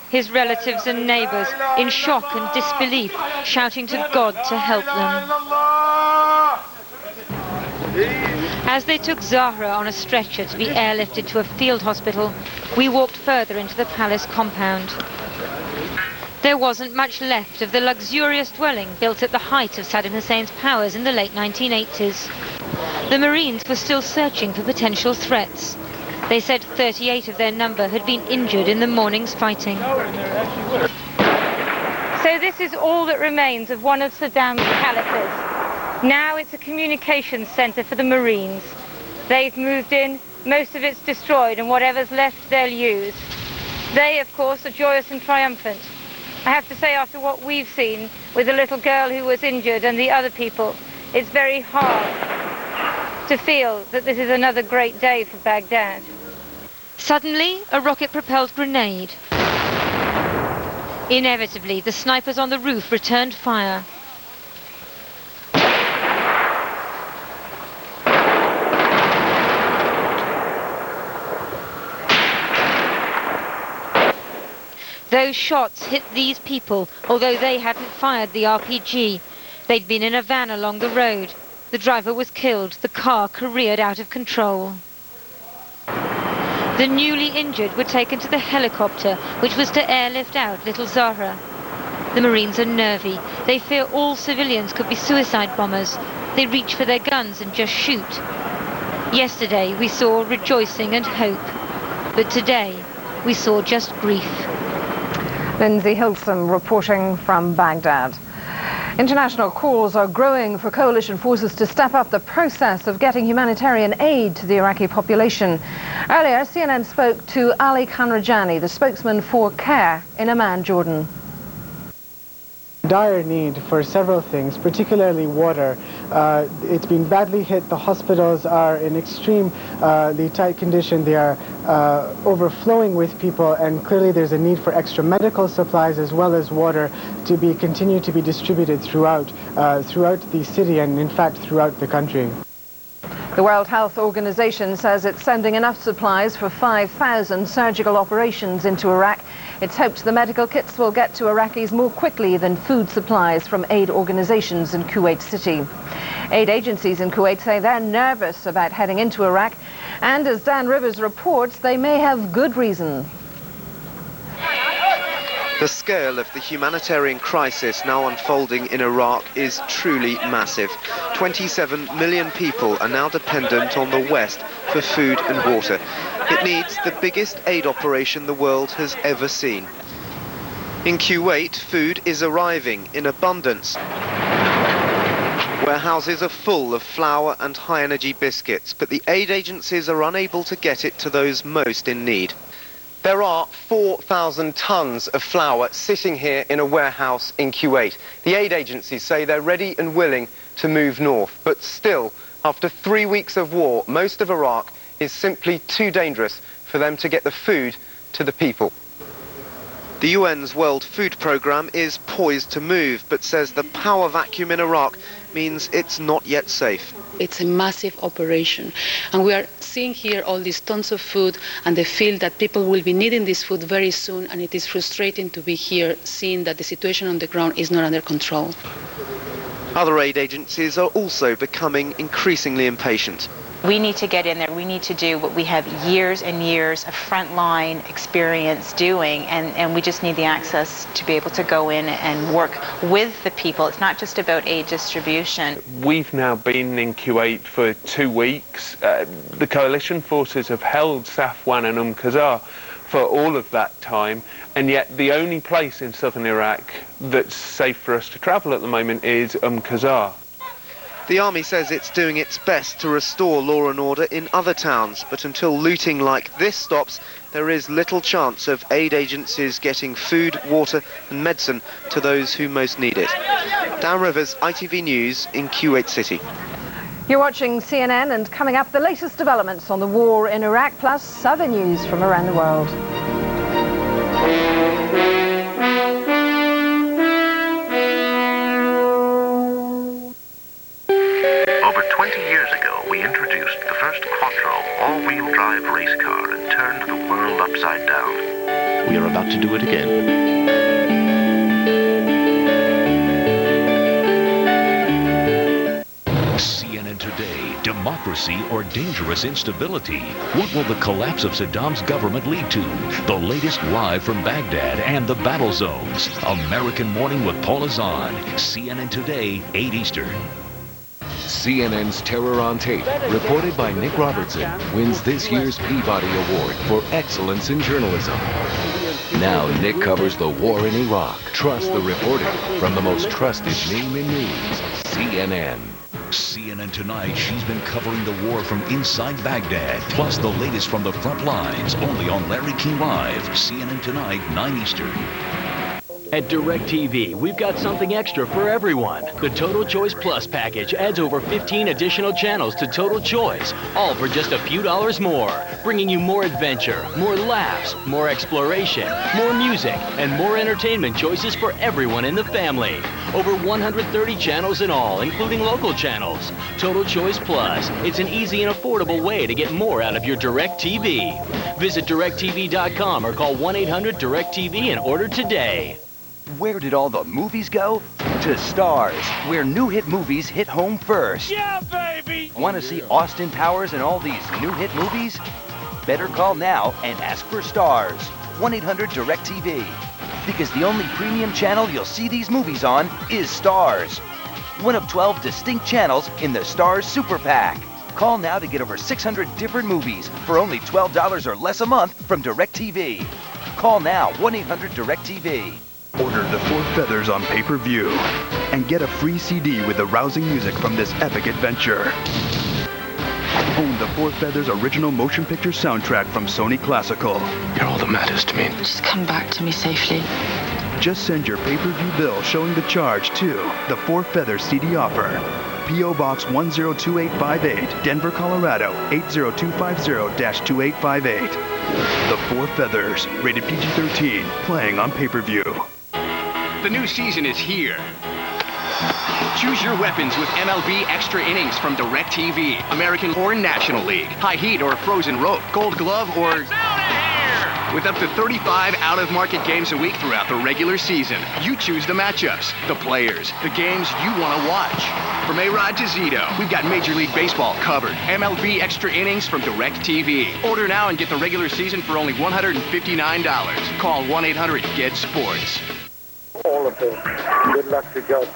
His relatives and neighbours, in shock and disbelief, shouting to God to help them. As they took Zahra on a stretcher to be airlifted to a field hospital, we walked further into the palace compound. There wasn't much left of the luxurious dwelling built at the height of Saddam Hussein's powers in the late 1980s. The Marines were still searching for potential threats. They said 38 of their number had been injured in the morning's fighting. So this is all that remains of one of Saddam's palaces. Now it's a communications centre for the Marines. They've moved in, most of it's destroyed, and whatever's left they'll use. They, of course, are joyous and triumphant. I have to say, after what we've seen with the little girl who was injured and the other people, it's very hard to feel that this is another great day for Baghdad. Suddenly, a rocket-propelled grenade. Inevitably, the snipers on the roof returned fire. Those shots hit these people, although they hadn't fired the RPG. They'd been in a van along the road. The driver was killed, the car careered out of control. The newly injured were taken to the helicopter, which was to airlift out little Zahra. The Marines are nervy. They fear all civilians could be suicide bombers. They reach for their guns and just shoot. Yesterday we saw rejoicing and hope, but today we saw just grief. Lindsay Hilsum reporting from Baghdad. International calls are growing for coalition forces to step up the process of getting humanitarian aid to the Iraqi population. Earlier, CNN spoke to Ali Khanrajani, the spokesman for CARE in Amman, Jordan. Dire need for several things, particularly water. It's been badly hit. The hospitals are in extremely tight condition. They are overflowing with people, and clearly there's a need for extra medical supplies as well as water to continue to be distributed throughout the city and in fact throughout the country. The World Health Organization says it's sending enough supplies for 5,000 surgical operations into Iraq. It's hoped the medical kits will get to Iraqis more quickly than food supplies from aid organizations in Kuwait City. Aid agencies in Kuwait say they're nervous about heading into Iraq, and as Dan Rivers reports, they may have good reason. The scale of the humanitarian crisis now unfolding in Iraq is truly massive. 27 million people are now dependent on the West for food and water. It needs the biggest aid operation the world has ever seen. In Kuwait, food is arriving in abundance. Warehouses are full of flour and high-energy biscuits, but the aid agencies are unable to get it to those most in need. There are 4,000 tons of flour sitting here in a warehouse in Kuwait. The aid agencies say they're ready and willing to move north, but still, after 3 weeks of war, most of Iraq is simply too dangerous for them to get the food to the people. The UN's World Food Programme is poised to move, but says the power vacuum in Iraq means it's not yet safe. It's a massive operation, and we are seeing here all these tons of food, and they feel that people will be needing this food very soon, and it is frustrating to be here seeing that the situation on the ground is not under control. Other aid agencies are also becoming increasingly impatient. We need to get in there. We need to do what we have years and years of frontline experience doing, and we just need the access to be able to go in and work with the people. It's not just about aid distribution. We've now been in Kuwait for 2 weeks. The coalition forces have held Safwan and Qasr for all of that time, and yet the only place in southern Iraq that's safe for us to travel at the moment is Qasr. The army says it's doing its best to restore law and order in other towns, but until looting like this stops, there is little chance of aid agencies getting food, water and medicine to those who most need it. Dan Rivers, ITV News in Kuwait City. You're watching CNN, and coming up, the latest developments on the war in Iraq, plus other news from around the world. Over 20 years ago, we introduced the first quattro all-wheel drive race car and turned the world upside down. We are about to do it again. CNN Today, democracy or dangerous instability? What will the collapse of Saddam's government lead to? The latest live from Baghdad and the battle zones. American Morning with Paul Azan. CNN Today, 8 Eastern. CNN's Terror on Tape, reported by Nick Robertson, wins this year's Peabody Award for excellence in journalism. Now Nick covers the war in Iraq. Trust the reporting from the most trusted name in news, CNN. CNN Tonight, she's been covering the war from inside Baghdad, plus the latest from the front lines, only on Larry King Live. CNN Tonight, 9 Eastern. At DirecTV, we've got something extra for everyone. The Total Choice Plus package adds over 15 additional channels to Total Choice, all for just a few dollars more, bringing you more adventure, more laughs, more exploration, more music, and more entertainment choices for everyone in the family. Over 130 channels in all, including local channels. Total Choice Plus. It's an easy and affordable way to get more out of your DirecTV. Visit DirecTV.com or call 1-800-DirecTV and order today. Where did all the movies go? To Stars, where new hit movies hit home first. Yeah, baby! Want to see Austin Powers and all these new hit movies? Better call now and ask for Stars. 1-800-DirecTV. Because the only premium channel you'll see these movies on is Stars. One of 12 distinct channels in the Stars Super Pack. Call now to get over 600 different movies for only $12 or less a month from DirecTV. Call now, 1-800-DirecTV. Order The Four Feathers on pay-per-view and get a free CD with the rousing music from this epic adventure. Own the Four Feathers original motion picture soundtrack from Sony Classical. You're all that matters to me. Just come back to me safely. Just send your pay-per-view bill showing the charge to the Four Feathers CD offer. P.O. Box 102858, Denver, Colorado 80250-2858. The Four Feathers, rated PG-13, playing on pay-per-view. The new season is here. Choose your weapons with MLB Extra Innings from DirecTV. American or National League. High heat or frozen rope. Gold glove or... With up to 35 out-of-market games a week throughout the regular season. You choose the matchups, the players, the games you want to watch. From A-Rod to Zito, we've got Major League Baseball covered. MLB Extra Innings from DirecTV. Order now and get the regular season for only $159. Call 1-800-GET-SPORTS. All of them. Good luck to God.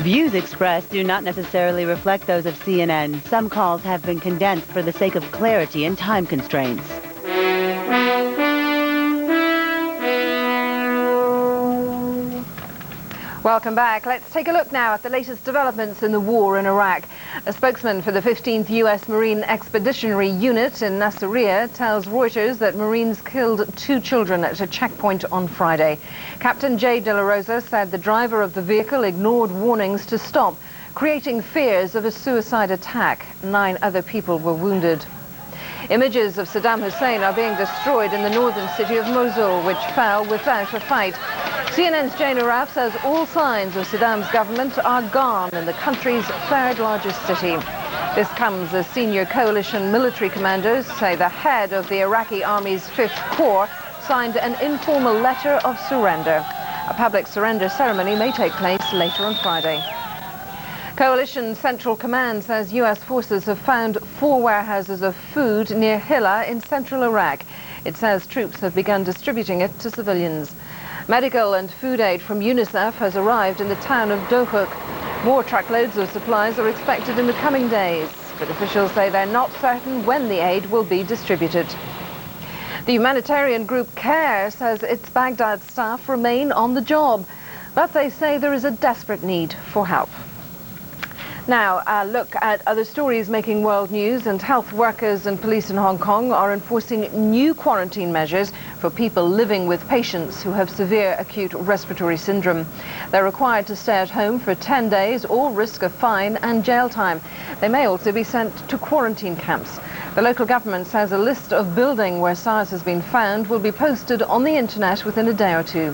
Views expressed do not necessarily reflect those of CNN. Some calls have been condensed for the sake of clarity and time constraints. Welcome back. Let's take a look now at the latest developments in the war in Iraq. A spokesman for the 15th U.S. Marine Expeditionary Unit in Nasiriyah tells Reuters that Marines killed 2 children at a checkpoint on Friday. Captain Jay De La Rosa said the driver of the vehicle ignored warnings to stop, creating fears of a suicide attack. 9 other people were wounded. Images of Saddam Hussein are being destroyed in the northern city of Mosul, which fell without a fight. CNN's Jane Araf says all signs of Saddam's government are gone in the country's 3rd largest city. This comes as senior coalition military commanders say the head of the Iraqi army's 5th Corps signed an informal letter of surrender. A public surrender ceremony may take place later on Friday. Coalition Central Command says U.S. forces have found 4 warehouses of food near Hilla in central Iraq. It says troops have begun distributing it to civilians. Medical and food aid from UNICEF has arrived in the town of Dohuk. More truckloads of supplies are expected in the coming days, but officials say they're not certain when the aid will be distributed. The humanitarian group CARE says its Baghdad staff remain on the job, but they say there is a desperate need for help. Now, a look at other stories making world news, and health workers and police in Hong Kong are enforcing new quarantine measures for people living with patients who have severe acute respiratory syndrome. They're required to stay at home for 10 days or risk a fine and jail time. They may also be sent to quarantine camps. The local government says a list of buildings where SARS has been found will be posted on the internet within a day or 2.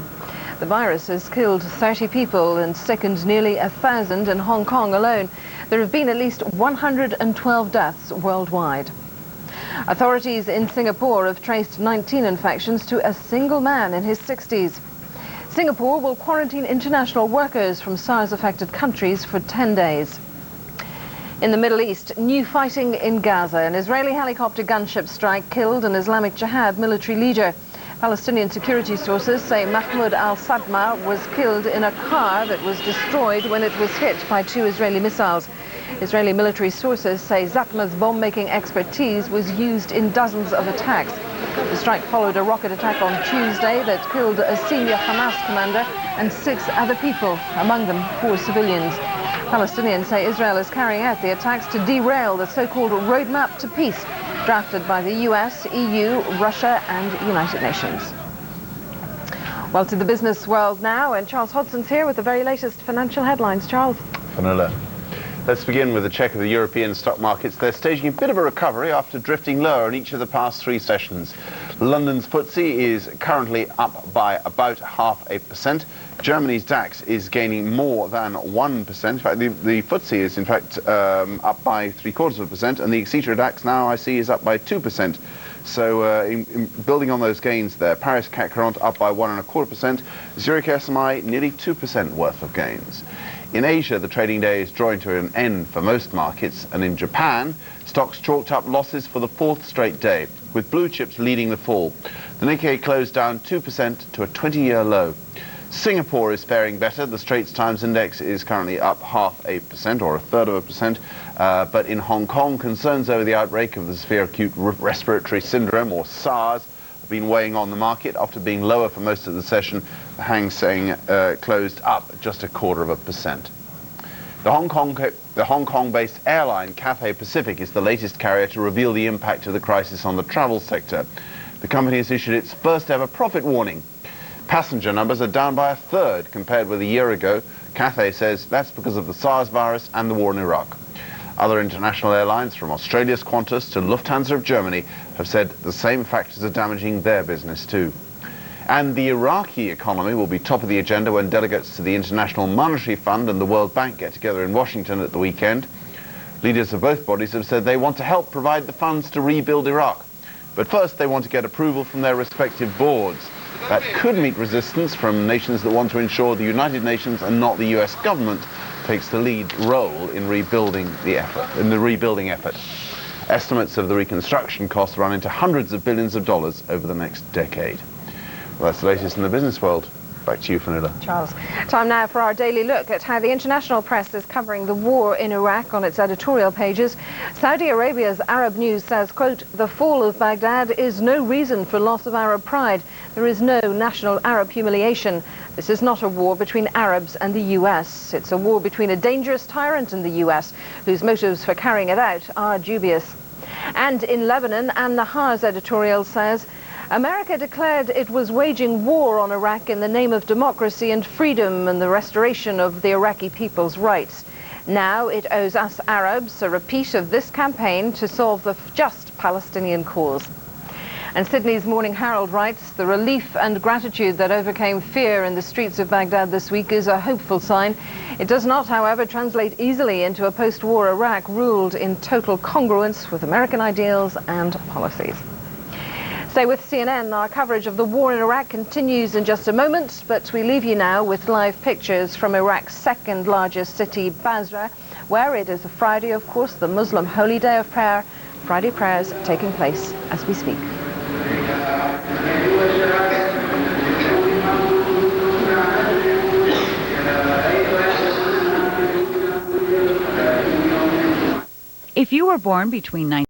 The virus has killed 30 people and sickened nearly 1,000 in Hong Kong alone. There have been at least 112 deaths worldwide. Authorities in Singapore have traced 19 infections to a single man in his 60s. Singapore will quarantine international workers from SARS-affected countries for 10 days. In the Middle East, new fighting in Gaza. An Israeli helicopter gunship strike killed an Islamic Jihad military leader. Palestinian security sources say Mahmoud al-Sadma was killed in a car that was destroyed when it was hit by 2 Israeli missiles. Israeli military sources say Zatma's bomb-making expertise was used in dozens of attacks. The strike followed a rocket attack on Tuesday that killed a senior Hamas commander and 6 other people, among them 4 civilians. Palestinians say Israel is carrying out the attacks to derail the so-called roadmap to peace, drafted by the US, EU, Russia and United Nations. Well, to the business world now, and Charles Hodson's here with the very latest financial headlines. Charles. Fionnuala. Let's begin with a check of the European stock markets. They're staging a bit of a recovery after drifting lower in each of the past 3 sessions. London's FTSE is currently up by about 0.5%. Germany's DAX is gaining more than 1%. In fact, the FTSE is in fact up by 0.75%, and the Xetra DAX now I see is up by 2%. So in building on those gains there, Paris CAC 40 up by 1.25%, Zurich SMI nearly 2% worth of gains. In Asia, the trading day is drawing to an end for most markets, and in Japan, stocks chalked up losses for the 4th straight day, with blue chips leading the fall. The Nikkei closed down 2% to a 20-year low. Singapore is faring better. The Straits Times Index is currently up 0.5% or 1/3%. But in Hong Kong, concerns over the outbreak of the severe acute respiratory syndrome, or SARS, have been weighing on the market. After being lower for most of the session, the Hang Seng closed up just 0.25%. The Hong Kong-based airline Cathay Pacific is the latest carrier to reveal the impact of the crisis on the travel sector. The company has issued its first ever profit warning. Passenger numbers are down by 1/3 compared with a year ago. Cathay says that's because of the SARS virus and the war in Iraq. Other international airlines, from Australia's Qantas to Lufthansa of Germany, have said the same factors are damaging their business too. And the Iraqi economy will be top of the agenda when delegates to the International Monetary Fund and the World Bank get together in Washington at the weekend. Leaders of both bodies have said they want to help provide the funds to rebuild Iraq. But first they want to get approval from their respective boards. That could meet resistance from nations that want to ensure the United Nations and not the US government takes the lead role in rebuilding the rebuilding effort. Estimates of the reconstruction costs run into hundreds of billions of dollars over the next decade. Well, that's the latest in the business world. Back to you, Fionnuala. Charles. Time now for our daily look at how the international press is covering the war in Iraq on its editorial pages. Saudi Arabia's Arab News says, quote, "The fall of Baghdad is no reason for loss of Arab pride. There is no national Arab humiliation. This is not a war between Arabs and the US. It's a war between a dangerous tyrant and the US, whose motives for carrying it out are dubious." And in Lebanon, Ann Nahar's editorial says, America declared it was waging war on Iraq in the name of democracy and freedom and the restoration of the Iraqi people's rights. Now it owes us Arabs a repeat of this campaign to solve the just Palestinian cause. And Sydney's Morning Herald writes, the relief and gratitude that overcame fear in the streets of Baghdad this week is a hopeful sign. It does not, however, translate easily into a post-war Iraq ruled in total congruence with American ideals and policies. Stay with CNN. Our coverage of the war in Iraq continues in just a moment, but we leave you now with live pictures from Iraq's second largest city, Basra, where it is a Friday, of course, the Muslim holy day of prayer. Friday prayers taking place as we speak. If you were born between